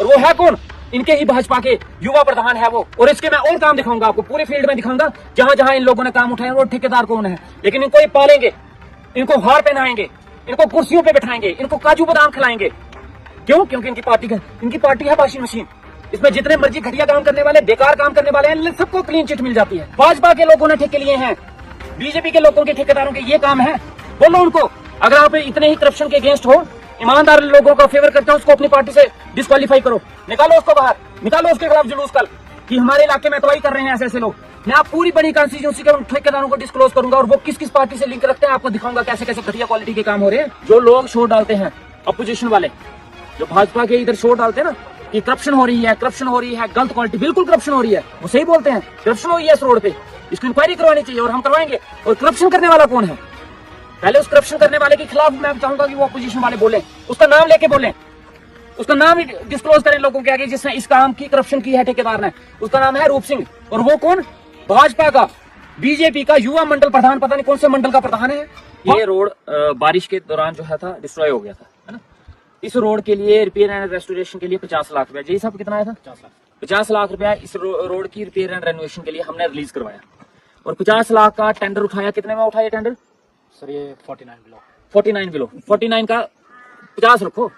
और वो है कौन? इनके ही भाजपा के युवा प्रधान है वो। और इसके मैं और काम दिखाऊंगा आपको, पूरे फील्ड में दिखाऊंगा जहां जहां इन लोगों ने काम उठाए और ठेकेदार कौन है। लेकिन इनको ये पालेंगे, इनको हार पहनाएंगे, इनको कुर्सियों पे बैठाएंगे, इनको काजू बादाम खिलाएंगे। क्यों? क्योंकि इनकी पार्टी है वाशिंग मशीन। इसमें जितने मर्जी घटिया काम करने वाले, बेकार काम करने वाले हैं, सबको क्लीन चिट मिल जाती है। भाजपा के लोगों ने ठेके लिए हैं, बीजेपी के लोगों के ठेकेदारों के ये काम है। बोलो उनको, अगर आप इतने ही करप्शन के अगेंस्ट हो, ईमानदार लोगों का फेवर करते हो, उसको अपनी पार्टी से डिस्क्वालीफाई करो, निकालो उसको बाहर, निकालो उसके खिलाफ जुलूस कल कि हमारे इलाके में तबाही कर रहे हैं ऐसे लोग। मैं आप पूरी बड़ी कॉन्स्टिट्यूंसी के उन ठेकेदारों को डिस्क्लोज करूंगा और वो किस किस पार्टी से लिंक रखते हैं आपको दिखाऊंगा, कैसे कैसे घटिया क्वालिटी के काम हो रहे हैं। जो लोग शोर डालते हैं, अपोजिशन वाले जो भाजपा के इधर शोर डालते हैं ना कि करप्शन हो रही है, करप्शन हो रही है, गलत क्वालिटी, बिल्कुल करप्शन हो रही है, वो सही बोलते हैं। करप्शन हो रही है इस रोड पे, इसकी इंक्वायरी करवानी चाहिए और हम करवाएंगे। और करप्शन करने वाला कौन है? पहले उस करप्शन करने वाले के खिलाफ मैं चाहूंगा कि वो अपोजिशन वाले बोले, उसका नाम लेके बोले, उसका नाम ही डिस्क्लोज करें लोगों के आगे जिसने इस काम की करप्शन की है ठेकेदार ने। उसका नाम है रूप सिंह। और वो कौन? भाजपा का, बीजेपी का युवा मंडल प्रधान, पता नहीं कौन से मंडल का प्रधान है। ये रोड बारिश के दौरान जो है था डिस्ट्रॉय हो गया था, है ना। इस रोड के लिए रिपेयर एंड रेस्टोरेशन के लिए 50 लाख रुपया, जी साहब कितना आया था? 50 लाख रुपया इस रोड की रिपेयर एंड रेनोवेशन के लिए हमने रिलीज करवाया। और 50 लाख का टेंडर उठाया। कितने में उठाया टेंडर सर? ये 49 बिलो 49 का 50 रखो,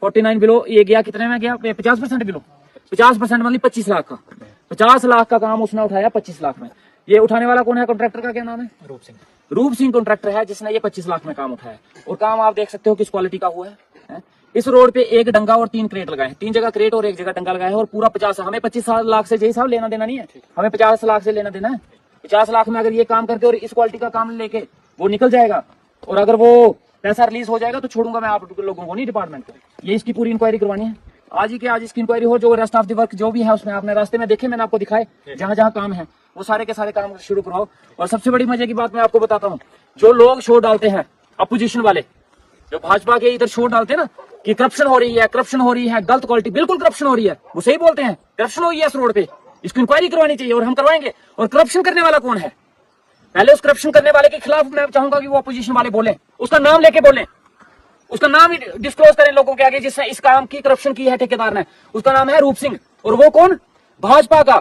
49 बिलो ये गया। कितने में गया? 50% बिलो, 50% मतलब 25 लाख का। 50 लाख का काम उसने उठाया 25 लाख में। ये उठाने वाला कौन है? कॉन्ट्रैक्टर का क्या नाम है? रूप सिंह कॉन्ट्रैक्टर है जिसने ये 25 लाख में काम उठाया। और काम आप देख सकते हो किस क्वालिटी का हुआ है। इस रोड पे एक डंगा और 3 क्रेट लगाए हैं, 3 जगह क्रेट और 1 जगह डंगा लगाया है। और पूरा 50, हमें 25 लाख से जय साहब लेना देना नहीं है, हमें 50 लाख से लेना देना है। 50 लाख में अगर ये काम करके और इस क्वालिटी का काम लेके वो निकल जाएगा और अगर वो पैसा रिलीज हो जाएगा तो छोड़ूंगा मैं आप लोगों को नहीं, डिपार्टमेंट को। ये इसकी पूरी इंक्वायरी करवानी है, आज ही के आज इसकी इंक्वायरी हो। जो रेस्ट ऑफ द वर्क जो भी है उसमें आपने रास्ते में देखे, मैंने आपको दिखाए जहां जहां काम है वो सारे के सारे काम शुरू करवाओ। और सबसे बड़ी मजे की बात मैं आपको बताता हूँ, जो लोग शोर डालते हैं, अपोजिशन वाले जो भाजपा के इधर शोर डालते हैं ना कि करप्शन हो रही है, करप्शन हो रही है, गलत क्वालिटी, बिल्कुल करप्शन हो रही है, वो सही बोलते हैं। करप्शन हो रही है इस रोड पे, इसकी इंक्वायरी करवानी चाहिए और हम करवाएंगे। और करप्शन करने वाला कौन है? पहले उस करप्शन करने वाले के खिलाफ मैं चाहूंगा कि वो अपोजिशन वाले बोले, उसका नाम लेके बोले, उसका नाम ही डिस्क्लोज करें लोगों के आगे जिसने इस काम की करप्शन की है ठेकेदार ने। उसका नाम है रूप सिंह। और वो कौन? भाजपा का,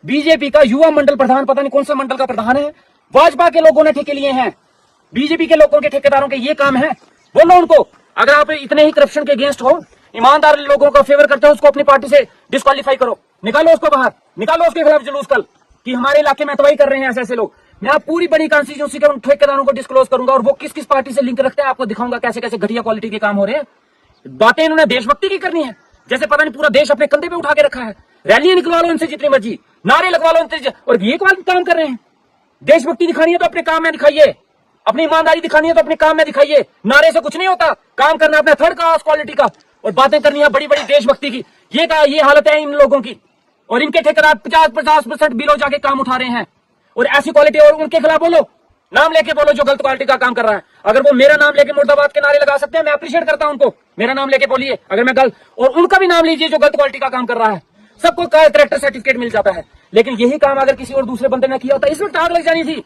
बीजेपी का युवा मंडल प्रधान, पता नहीं कौन से मंडल का प्रधान है। भाजपा के लोगों ने ठेके लिए हैं, बीजेपी के लोगों के ठेकेदारों के ये काम है। बोलो उनको, अगर आप इतने ही करप्शन के अगेंस्ट हो, ईमानदार लोगों का फेवर करते हो, उसको अपनी पार्टी से डिस्क्वालीफाई करो, निकालो उसको बाहर, निकालो उसके खिलाफ जुलूस कल कि हमारे इलाके में तबाही कर रहे हैं ऐसे लोग। मैं आप पूरी बड़ी कॉन्स्टिट्यूंसी के उन ठेकेदारों को डिस्क्लोज करूंगा और वो किस किस पार्टी से लिंक रखते हैं आपको दिखाऊंगा, कैसे कैसे घटिया क्वालिटी के काम हो रहे हैं। बातें इन्होंने देशभक्ति की करनी है, जैसे पता नहीं पूरा देश अपने कंधे पे उठा के रखा है। रैलियां निकलवा लो इनसे जितनी मर्जी, नारे लगवा लो इनसे, और ये काम कर रहे हैं। देशभक्ति दिखानी है तो अपने काम में दिखाइए, अपनी ईमानदारी दिखानी है तो अपने काम में दिखाइए। नारे से कुछ नहीं होता, काम करना अपना थर्ड क्लास क्वालिटी का, और बातें करनी है बड़ी बड़ी देशभक्ति की। ये हालत है इन लोगों की। और इनके ठेकेदार 50% बिलो जाके काम उठा रहे हैं और ऐसी क्वालिटी। और उनके खिलाफ बोलो, नाम लेके बोलो जो गलत क्वालिटी का काम कर रहा है। अगर वो मेरा नाम लेके मुर्दाबाद के नारे लगा सकते हैं, मैं अप्रिशिएट करता हूं उनको, मेरा नाम लेके बोलिए अगर मैं गलत, और उनका भी नाम लीजिए जो गलत क्वालिटी का काम कर रहा है। सबको कैरेक्टर सर्टिफिकेट मिल जाता है, लेकिन यही काम अगर किसी और दूसरे बंदे ने किया होता, इस वक्त आग लग जानी थी,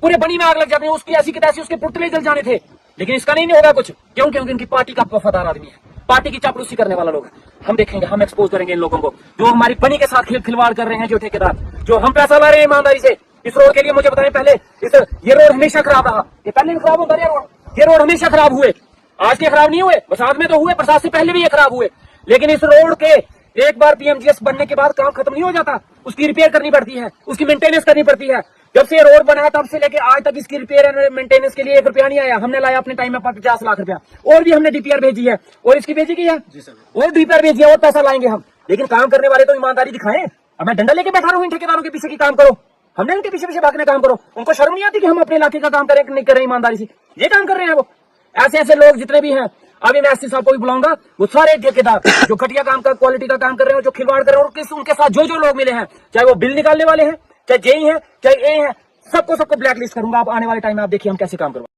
पूरे बनी में आग लग जाती है, उसकी ऐसी की तैसी उसके पुतले जल जाने थे। लेकिन इसका नहीं होगा कुछ। क्यों? क्योंकि इनकी पार्टी का वफादार आदमी है, पार्टी की चापलूसी करने वाला लोग है। हम देखेंगे, हम एक्सपोज करेंगे इन लोगों को जो हमारी बनी के साथ खिलवाड़ कर रहे हैं, जो ठेकेदार, जो हम पैसा ला रहे हैं ईमानदारी से इस रोड के लिए। मुझे बताएं, पहले ये रोड हमेशा खराब रहा, ये पहले भी खराब होता रहा, ये रोड हमेशा खराब हुए, आज के खराब नहीं हुए, बरसात में तो हुए, बरसात से पहले भी ये खराब हुए। लेकिन इस रोड के एक बार पीएमजीएस बनने के बाद काम खत्म नहीं हो जाता, उसकी रिपेयर करनी पड़ती है, उसकी मेंटेनेंस करनी पड़ती है। जब से रोड बना तब से लेके आज तक इसकी रिपेयर एंड मेंटेनेंस के लिए 1 रुपया नहीं आया। हमने लाया अपने टाइम में 50 लाख रुपया, और भी हमने डीपीआर भेजी है, और इसकी भेजी की है, और डीपीआर भेजी है, और पैसा लाएंगे हम। लेकिन काम करने वाले तो ईमानदारी दिखाएं। अब मैं डंडा लेके बैठा रहा हूं इन ठेकेदारों के पीछे की काम करो, हमने इनके पीछे पीछे भागने काम करो। उनको शर्म नहीं आती कि हम अपने इलाके का काम करें, नहीं कर रहे ईमानदारी से, ये काम कर रहे हैं वो। ऐसे लोग जितने भी हैं, अभी मैं एसपी साहब को भी बुलाऊंगा, वो सारे ठेकेदार जो घटिया काम का क्वालिटी का काम कर रहे हैं, जो खिलवाड़ कर रहे हैं, और उनके साथ जो लोग मिले हैं, चाहे वो बिल निकालने वाले हैं, चाहे जेई हैं, चाहे ए हैं, सबको ब्लैकलिस्ट करूंगा। आप आने वाले टाइम में आप देखिए हम कैसे काम करूंगा।